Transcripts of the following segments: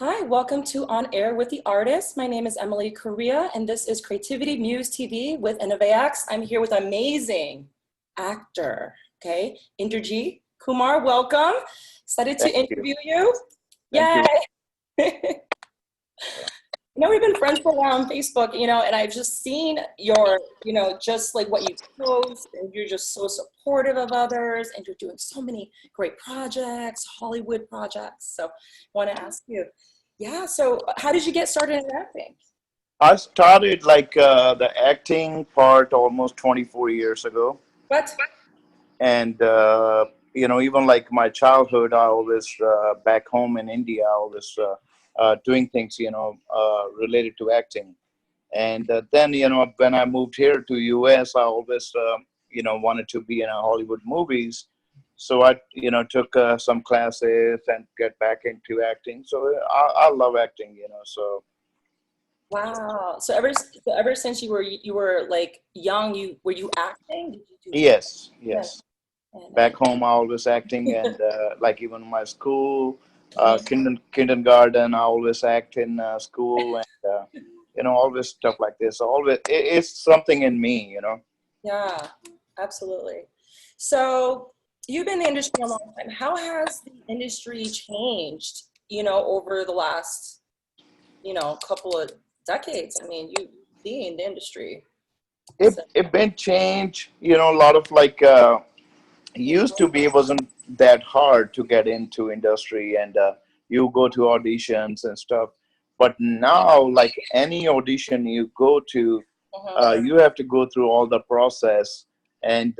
Hi, welcome to On Air with the Artist. My name is Emily Correa, and this is Creativity Muse TV with Innova. I'm here with amazing actor, okay? Inderjit Kumar, welcome. Excited to Thank you. interview you. Thank Yay! We've been friends for a while on Facebook, and I've just seen your, just like what you post, and you're just so supportive of others, and you're doing so many great projects, Hollywood projects. So I want to ask you, so how did you get started in acting? I started like the acting part almost 24 years ago. What? And, even like my childhood, I always, back home in India, I always doing things, related to acting. And then, when I moved here to US, I always, wanted to be in Hollywood movies. So I, took some classes and get back into acting. So I love acting, so. Wow. So ever since you were like young, were you acting? Did you do? Yes, Yes. yes. Back home, I always acting, and like even my school, kindergarten, I always act in school, and always stuff like this. Always, it's something in me. Yeah, absolutely. So you've been in the industry a long time. How has the industry changed, over the last, couple of decades? I mean, you've seen the industry. It been change. A lot of like used to be, it wasn't that hard to get into industry, and you go to auditions and stuff. But now, like any audition you go to, you have to go through all the process, and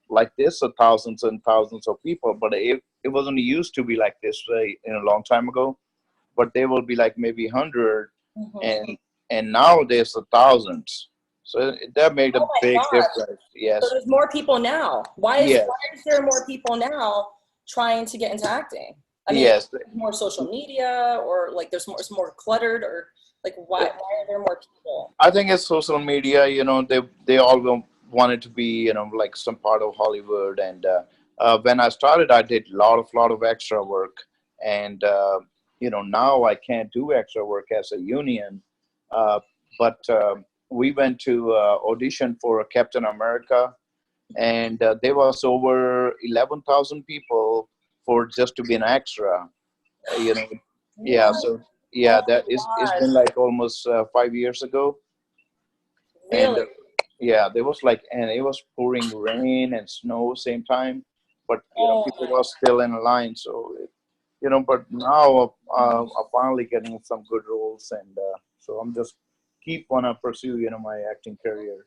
like this, thousands and thousands of people. But it wasn't used to be like this a long time ago. But there will be like maybe 100, and now there's thousands. So that made a Oh my big gosh. difference. So Yes. there's more people now. Why Yes. is there more people now trying to get into acting? I mean, Yes. more social media, or like it's more cluttered, or like why are there more people? I think it's social media. They all wanted to be, like some part of Hollywood. And when I started, I did lot of extra work, and now I can't do extra work as a union. But we went to audition for Captain America, and there was over 11,000 people for just to be an extra. You know, yeah. What? So yeah, Oh that is. It's my been gosh. like almost 5 years ago. And Really? yeah, there was like, and it was pouring rain and snow same time, but Oh people my. were still in line. So but now I'm finally getting some good roles, and so I'm just keep wanna pursue my acting career.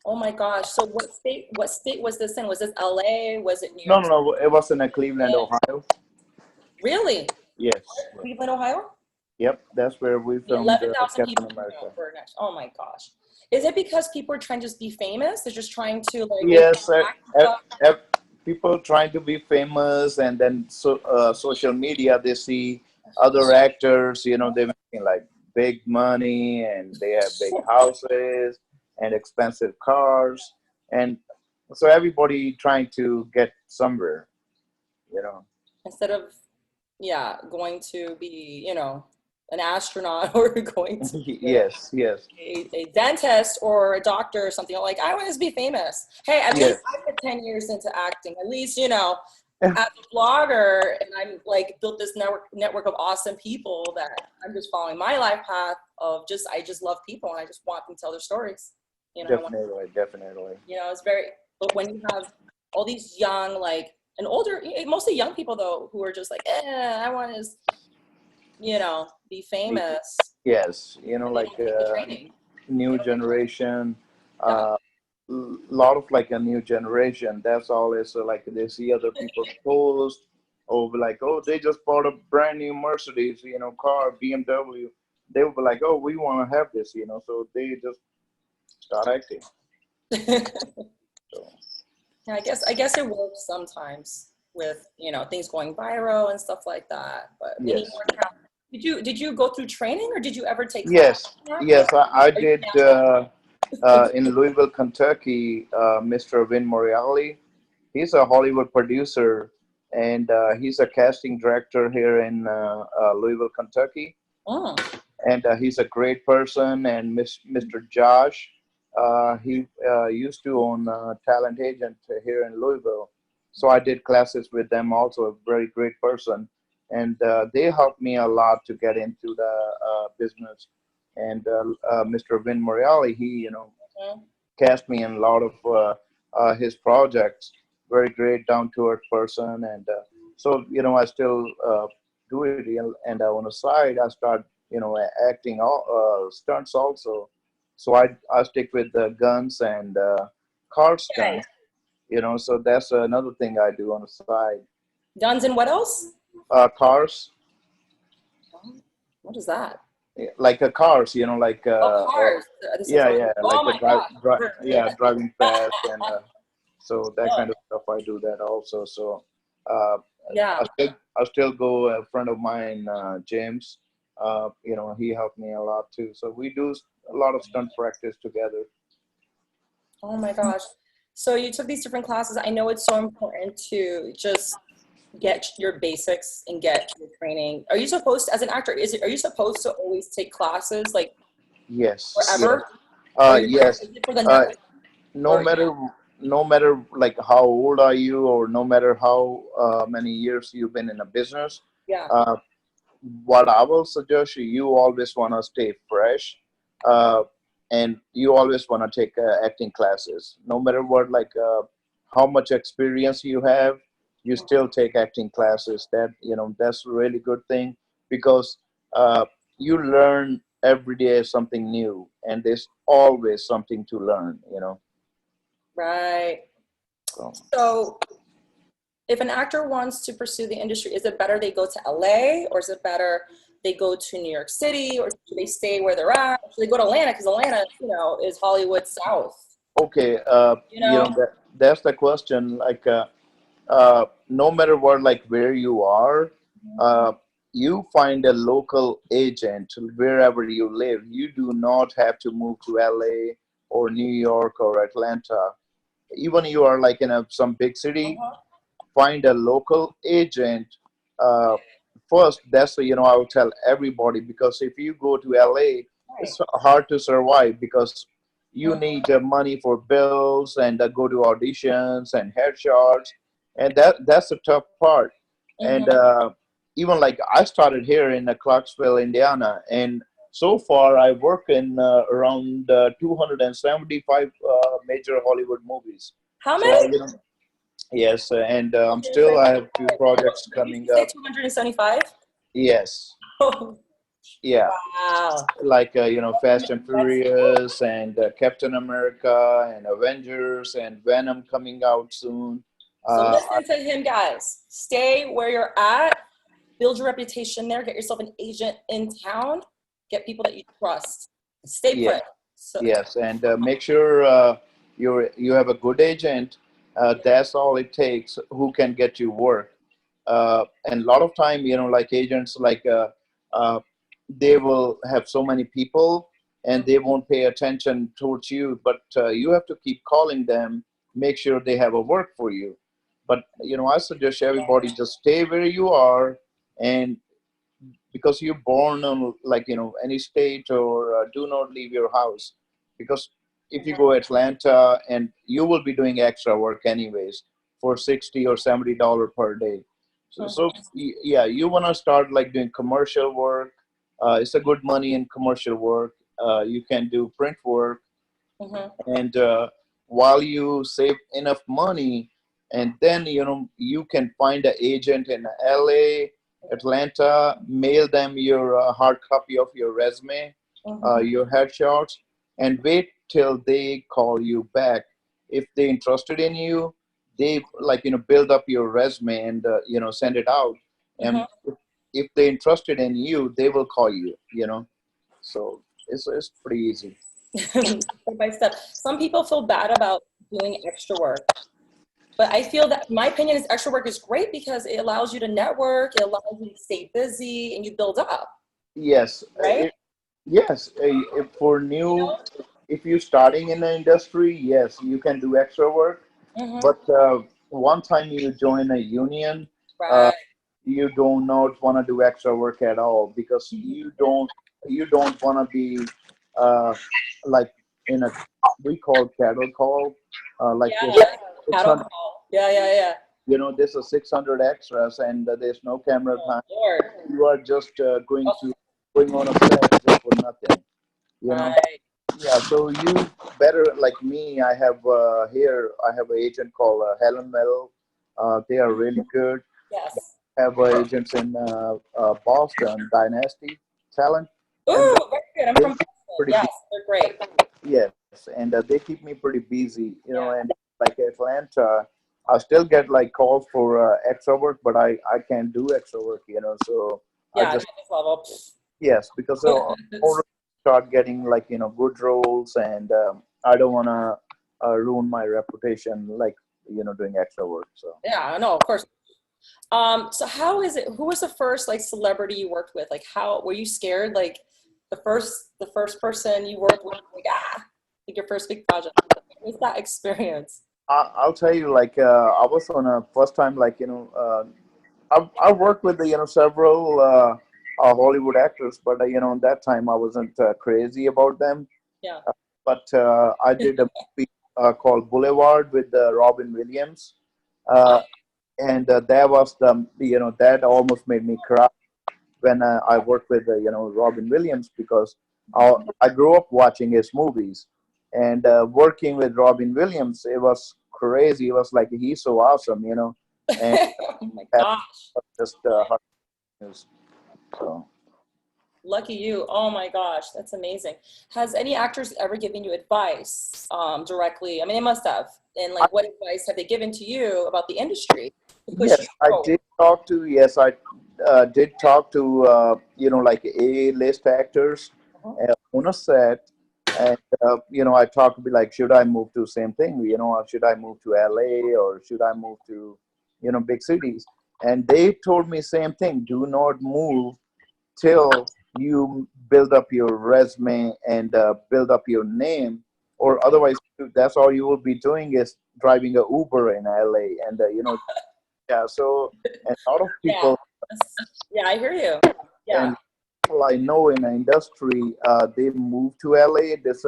Oh my gosh. So what state was this in? Was this LA? Was it New No, York no, no, it was in Cleveland, City? Ohio. Really? Yes, yes. Cleveland, Ohio? Yep, that's where we filmed 11,000 Captain people America. for next. Oh my gosh. Is it because people are trying to just be famous? They're just trying to like maybe Yes, act and stuff? people trying to be famous, and then social media, they see other actors, they're making like big money, and they have big houses and expensive cars, and so everybody trying to get somewhere, you know. Instead of, yeah, going to be, an astronaut or going to be Yes, yes, a dentist or a doctor or something. Like, I want to be famous. Hey, at least yes. I put 10 years into acting. At least, as a blogger, and I'm like built this network of awesome people that I'm just following my life path of I just love people, and I just want them to tell their stories. I want, Definitely, definitely. it's very, but when you have all these young, like, and older, mostly young people though, who are just like, I want to, be famous, Yes, and they like don't take the training. new generation, Yeah. lot of like a new generation. That's all. Is like they see other people post, or be like, oh, they just bought a brand new Mercedes, car, BMW. They will be like, oh, we want to have this, so they just start acting. So Yeah, I guess it works sometimes with, things going viral and stuff like that. But yes, anymore now, did you go through training, or did you ever take classes yes, in acting? yes. I Are you did natural? in Louisville, Kentucky. Mr. Vin Morreale, he's a Hollywood producer, and he's a casting director here in Louisville, Kentucky. Oh, And he's a great person. And Mr. Josh, he used to own Talent Agent here in Louisville, so I did classes with them. Also, a very great person, and they helped me a lot to get into the business. And Mr. Vin Morreale, he mhm. cast me in a lot of his projects. Very great, down to earth person, and so I still do it. And on the side, I start acting all stunts also. So I stick with the guns and car Right. stunts. So that's another thing I do on the side. Guns and what else? Cars, What is that? like cars, like Oh, cars. This is yeah, like, yeah, like oh my gosh. yeah, driving fast and so that Oh, kind of stuff. I do that also. So uh, yeah. I still go. A friend of mine, James, he helped me a lot too. So we do a lot of stunt practice together. Oh my gosh. So you took these different classes. I know it's so important to just get your basics and get your training. Are you supposed to, as an actor, are you supposed to always take classes like Yes, yes, forever? Or yes. is it for the Uh, network? no Or matter no matter like how old are you, or no matter how many years you've been in a business, yeah. uh, what I will suggest you always want to stay fresh, uh, and you always want to take acting classes. No matter what, like how much experience you have, you still take acting classes. That's a really good thing, because uh, you learn every day something new, and there's always something to learn. Right. So. So if an actor wants to pursue the industry, is it better they go to LA, or is it better they go to New York City, or should they stay where they're at? Should they go to Atlanta? Because Atlanta, is Hollywood South. Okay, You know? that's the question. Like, no matter what, like where you are, uh, you find a local agent wherever you live. You do not have to move to LA or New York or Atlanta. Even you are like in some big city, Uh-huh. find a local agent uh, first. That's I would tell everybody, because if you go to LA, Right. it's hard to survive, because you Mhm. need money for bills and go to auditions and headshots, and that's the tough part. And Mhm. even like I started here in Clarksville, Indiana, and so far I work in around 275 major Hollywood movies. How So many? yes, and I have few projects Did you coming say up. 275? Yes, Oh, yeah, wow. like Fast and Furious and Captain America and Avengers and Venom coming out soon. So Uh, listen to him, guys. Stay where you're at. Build your reputation there. Get yourself an agent in town. Get people that you trust. Stay yeah, put. So, yes, and make sure you have a good agent. That's all it takes. Who can get you work? And a lot of time, like agents, like they will have so many people, and they won't pay attention towards you. But you have to keep calling them, make sure they have a work for you. But I suggest everybody just stay where you are, and because you're born on like any state, or do not leave your house, because if you go Atlanta, and you will be doing extra work anyways for 60 or $70 per day. So yeah, you want to start like doing commercial work. It's a good money in commercial work. You can do print work, mhm, and while you save enough money, and then you can find an agent in LA, Atlanta, mail them your hard copy of your resume, mhm, your headshots, and wait till they call you back. If they're interested in you, they like build up your resume and send it out. And mhm. if they're interested in you, they will call you. So it's pretty easy. Step by step. Some people feel bad about doing extra work, but I feel that my opinion is extra work is great because it allows you to network, it allows you to stay busy, and you build up, Yes, right? yes. For new, if you're starting in the industry, yes, you can do extra work. Hmm. But one time you join a union, uh, Right. you do not want to do extra work at all because you don't want to be uh, like in a we call cattle call like Yeah. this Cattle 600 call. Yeah, yeah, yeah. this is 600 extras and there's no camera Oh, time. Lord. You are just Oh, going on a set just for nothing, you know. right. Yeah, so you better like me. I have here. I have an agent called Helen Mello. They are really good. Yes. Have agents in Boston, Dynasty Talent, and Ooh, very good. I'm they from keep me Boston. pretty Yes, busy. they're great. Yes, and they keep me pretty busy, you know. Yeah. And like Atlanta, I still get like calls for extra work, but I can't do extra work, you know. So I Yeah, at just this level. yes, because already start getting like good roles, and I don't want to ruin my reputation like doing extra work. So Yeah, no, of course. So how is it? Who was the first like celebrity you worked with? Like, how were you scared? Like, the first person you worked with, like like your first big project. What was that experience? I'll tell you, like I was on a first time, like I worked with several Hollywood actors, but that time I wasn't crazy about them. Yeah. But I did a movie called Boulevard with Robin Williams, uh, and that was that almost made me cry when I worked with Robin Williams because I grew up watching his movies, and working with Robin Williams, it was crazy. It was like he's so awesome, and Oh my that gosh. was just hard news. So Lucky you. Oh my gosh, that's amazing. Has any actors ever given you advice directly? I mean, they must have. And I, like, what advice have they given to you about the industry to push you yes, I forward? did talk to did talk to like A-list actors Uh-huh. on a set, and I talked to be like, should I move to same thing, or should I move to LA or should I move to big cities? And they told me same thing: do not move till you build up your resume and build up your name, or otherwise that's all you will be doing is driving a Uber in LA, and yeah. So and a lot of Yeah. people Yeah, I hear you. Yeah. and people I know in the industry, they moved to LA. This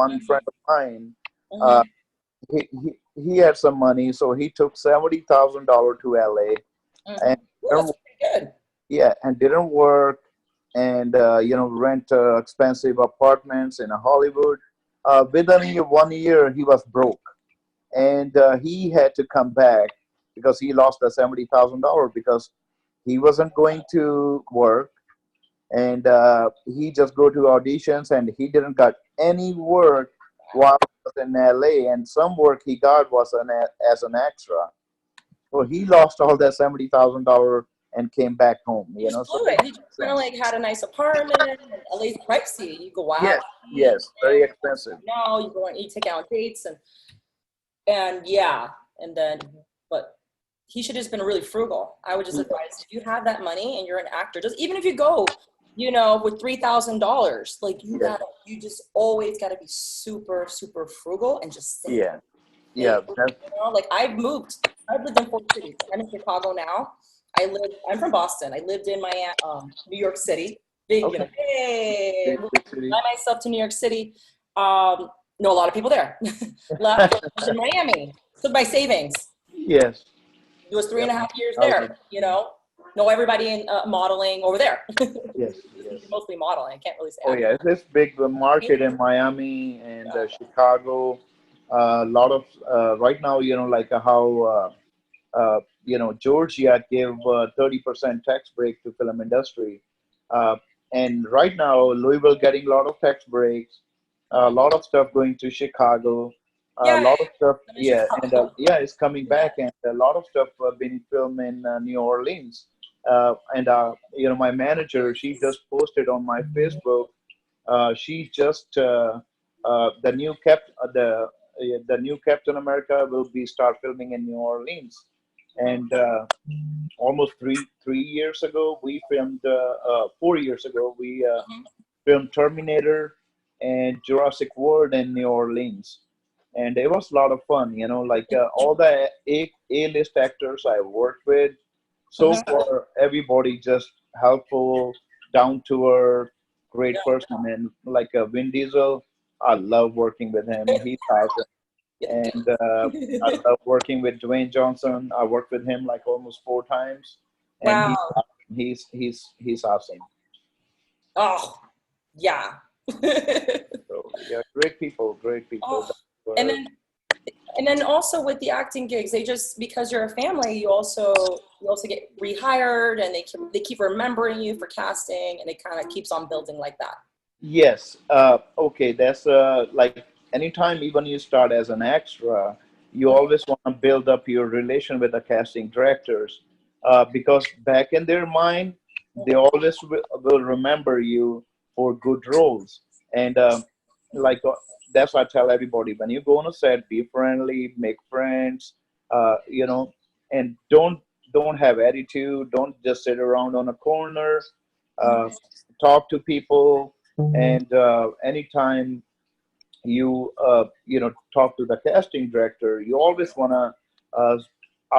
one friend of mine, uh, Mm-hmm. he had some money, so he took $70,000 to LA, Mm-hmm. and Ooh, that's pretty good. yeah, and didn't work, and rent expensive apartments in Hollywood. Within 1 year, he was broke, and he had to come back because he lost the $70,000 because he wasn't going to work, and he just go to auditions, and he didn't got any work while he was in LA, and some work he got was as an extra. So he lost all that $70,000 and came back home. He just So blew it it. He makes just kind of sense. like had a nice apartment. And LA's pricey. You go out, Yes, eat, yes, very expensive. no, you go and you take out dates and yeah, and then but he should have just been really frugal. I would just advise if you have that money and you're an actor, just even if you go, with $3,000, like Yes, you just always gotta be super, super frugal and just save. yeah, Save. yeah. That's Like I've lived in 4 cities. I'm in Chicago now. I'm from Boston. I lived in Miami, New York City. Big, okay. hey, Big, moved big city. by myself to New York City. Know a lot of people there. Left, lived in Miami. Took my savings. Yes. It was three Yep. and a half years I was there. Know everybody in modeling over there. yes, yes. Mostly modeling. I can't really say Oh acting. yeah, it's this big market in Miami and Yeah. Chicago. A lot of right now, like how Georgia gave 30% tax break to film industry, uh, and right now Louisville getting a lot of tax breaks, a Mhm. lot of stuff going to Chicago, a Yeah, lot of stuff, I'm in yeah, and Chicago. yeah, it's coming Yeah. back, and a lot of stuff being filmed in New Orleans. And my manager, she just posted on my Facebook. She just the new the new Captain America will be start filming in New Orleans, and almost three years ago we filmed 4 years ago we Mhm. filmed Terminator and Jurassic World in New Orleans, and it was a lot of fun. Like all the A list actors I worked with, so for everybody, just helpful, down to earth, great Yeah. person. And like Vin Diesel, I love working with him. He's awesome. And I love working with Dwayne Johnson. I worked with him like almost 4 times, and Wow. he's awesome. Oh, yeah. So yeah, great people, great people. Oh, That's and where, then and then also with the acting gigs, they just because you're a family, you also get rehired, and they keep remembering you for casting, and it kind of keeps on building like that. yes. Okay. That's like anytime even you start as an extra, you always want to build up your relation with the casting directors, because back in their mind, they always will remember you for good roles. And like that's what I tell everybody: when you go on a set, be friendly, make friends, you know, and don't have attitude. Don't just sit around on a corner. Uh, Talk to people, and anytime you talk to the casting director, you always want to,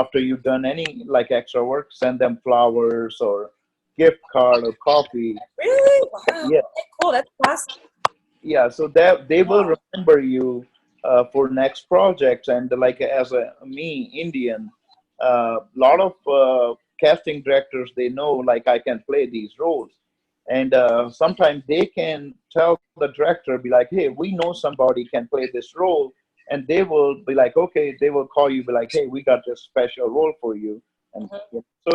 after you've done any like extra work, send them flowers or gift card or coffee. Really? Wow. Yeah, Okay, cool. That's classic. yeah, so that they will Wow. remember you for next projects. And like as a me Indian, a lot of casting directors, they know like I can play these roles. And sometimes they can tell the director, be like, hey, we know somebody can play this role. And they will be like, okay, they will call you, be like, hey, we got this special role for you. And Mhm. yeah, so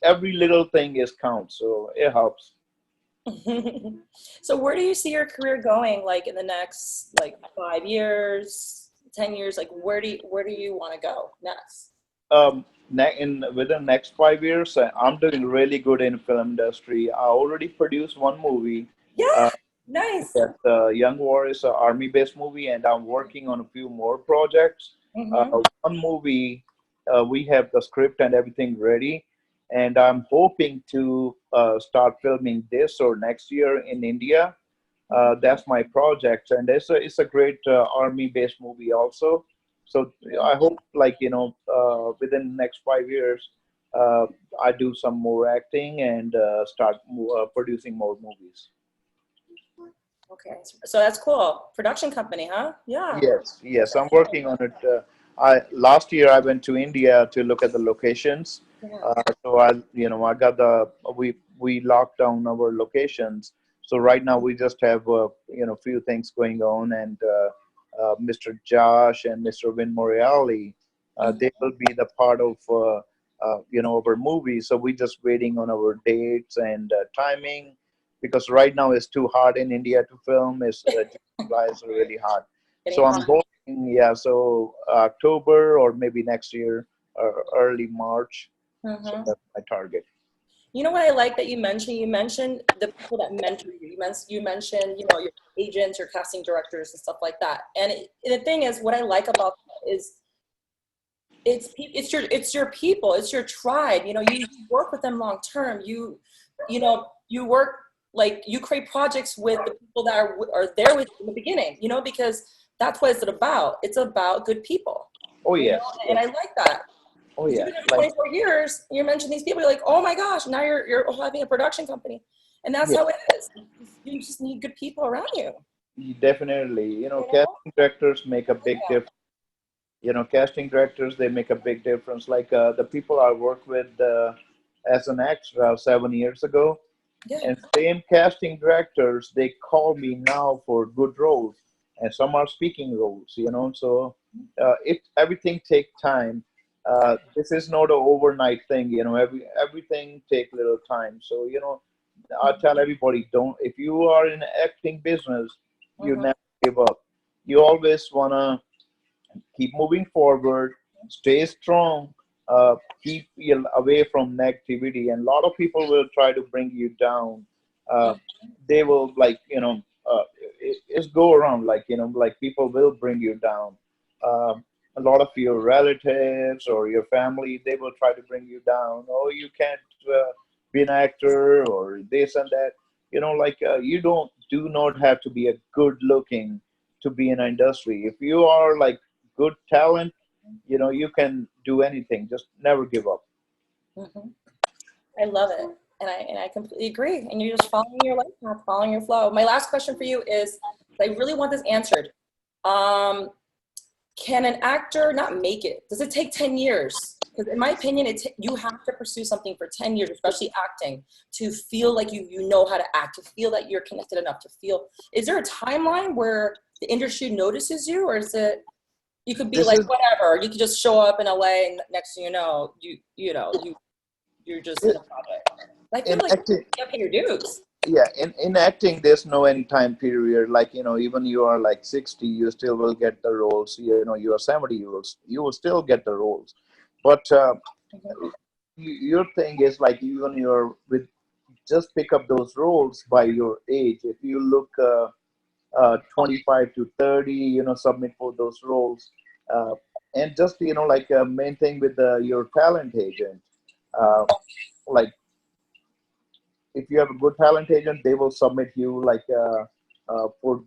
every little thing is counts, so it helps. So where do you see your career going, like in the next like 5 years, 10 years? Like where do you want to go next? In within the next 5 years, I'm doing really good in film industry. I already produced one movie. Yeah, Uh, nice. that Young War is an army-based movie, and I'm working on a few more projects. Mm-hmm. One movie, we have the script and everything ready, and I'm hoping to start filming this or next year in India. That's my project, and it's a great army-based movie also. So I hope, like within the next 5 years, uh, I do some more acting and start producing more movies. Okay, so that's cool. Production company, huh? Yeah. Yes, yes, I'm working on it. I last year I went to India to look at the locations. Yeah. So I got we locked down our locations. So right now we just have few things going on, and Mr. Josh and Mr. Vin Morreale, they will be the part of our movie. So we just waiting on our dates and timing, because right now it's too hard in India to film. It's July is really hard. Getting So I'm hot. hoping, yeah, so October or maybe next year, early March. So Hmm. that's my target. You know what I like that you mentioned? You mentioned the people that mentor you. You mentioned, your agents, your casting directors, and stuff like that. And the thing is, what I like about that is it's your people, it's your tribe. You work with them long term. You work, like, you create projects with the people that are there with you in the beginning. Because that's what it's about. It's about good people. Oh You know, yes, and I yes. like that. Oh Because yeah. you've been there Like 24 years, you mentioned these people, you're like, oh my gosh, now you're having a production company. And that's yeah, how it is. You just need good people around you. definitely. You know? Casting directors make a big Yeah. difference. Casting directors, they make a big difference. Like the people I worked with as an extra 7 years ago, Yeah. and same casting directors, they call me now for good roles, and some are speaking roles. So it everything take time. This is not an overnight thing. Everything take little time. So I tell everybody, don't, if you are in acting business, you Mhm. never give up. You always wanna keep moving forward, stay strong, keep you away from negativity. And a lot of people will try to bring you down. Uh, they will, like, it's go around, like, like people will bring you down. A lot of your relatives or your family, they will try to bring you down. Oh, you can't be an actor or this and that. Like you do not have to be a good looking to be in an industry. If you are like good talent, you can do anything. Just never give up. Mhm. I love it. And I completely agree. And you're just following your life path, following your flow. My last question for you is, I really want this answered. Um, can an actor not make it? Does it take 10 years? Because in my opinion, you have to pursue something for 10 years, especially acting, to feel like you know how to act, to feel that you're connected enough, to feel. Is there a timeline where the industry notices you, or is it you could be This like is whatever, you could just show up in LA and next thing you know, you're just in a project. I feel in like acting. you gotta pay your dues. Yeah, in acting, there's no any time period. Like, even you are like 60, you still will get the roles. You are 70, you will still get the roles. But Mhm. your thing is like, even you're with, just pick up those roles by your age. If you look 25 to 30, submit for those roles. Uh, and just, like, main thing with your talent agent. Uh, like, if you have a good talent agent, they will submit you like for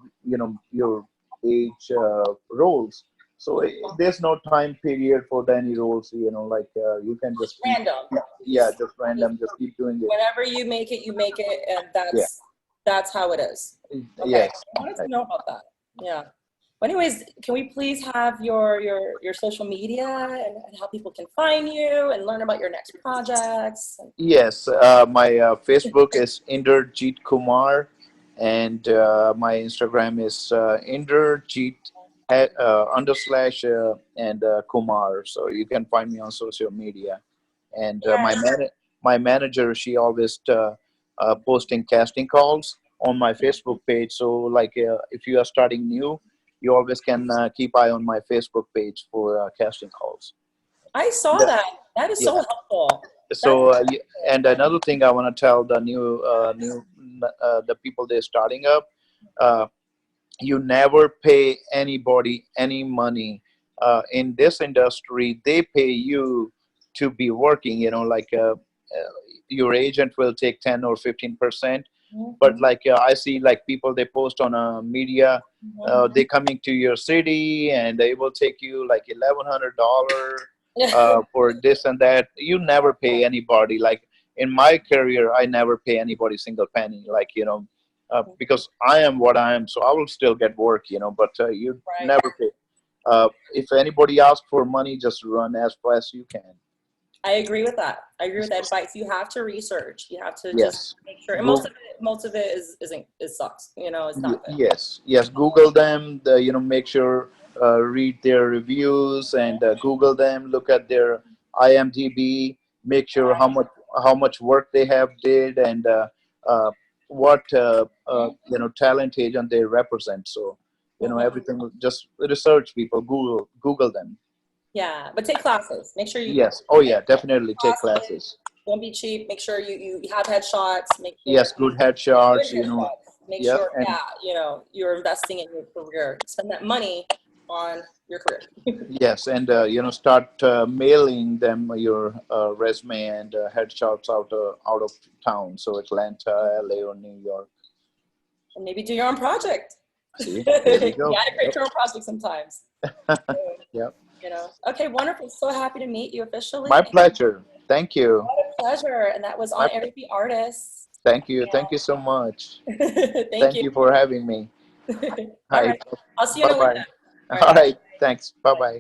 your age roles. So there's no time period for any roles. Like, you can just Just keep, random. yeah, just Just random, just keep doing it. whenever you make it, and Yeah. that's how it is. Okay, Yes. I wanted to know about that. Yeah. But anyways, can we please have your social media and how people can find you and learn about your next projects? Yes. My Facebook is Inderjit Kumar, and my Instagram is Inderjit and Kumar. So you can find me on social media. And my manager, she always posting casting calls on my Facebook page. So like, if you are starting new, you always can keep eye on my Facebook page for casting calls. I saw The- that. That is yeah. so helpful. That So and another thing I want to tell the the people they're starting up, uh, you never pay anybody any money in this industry. They pay you to be working, like, your agent will take 10 or 15%. But Mhm, like, I see like people they post on media, mhm. they coming to your city and they will take you like $1,100 for this and that. You never pay anybody. Like, in my career, I never pay anybody single penny. Like, because I am what I am, so I will still get work. But you Right. never pay. If anybody asks for money, just run as fast as you can. I agree with that. I agree with that advice. You have to research. You have to just Yes. make sure. And Go. most of it isn't it sucks. It's not good. Yes, Google them. Make sure, read their reviews, and Google them. Look at their IMDb. Make sure how much work they have did, and uh, what talent agent they represent. So Mhm. everything. Just research people. Google them. Yeah, but take classes. Make sure you Yes. Oh take yeah, definitely take classes. classes. Don't be cheap. Make sure you have headshots. Make sure Yes, good good headshots. headshots. Make Yep, sure, and you're investing in your career. Spend that money on your career. yes, and start mailing them your resume and headshots out of town, so Atlanta, LA, or New York. And maybe do your own project. See, You there we go. gotta create your own project sometimes. Yep. Okay, wonderful. So happy to meet you officially. My pleasure. Thank you. What a pleasure. And that was My on Air the Artist. thank you. Thank you so much. Thank Thank you. you for having me. All Hi. right. I'll see you in Bye Atlanta. bye. All right, All bye. right. Thanks. Bye bye.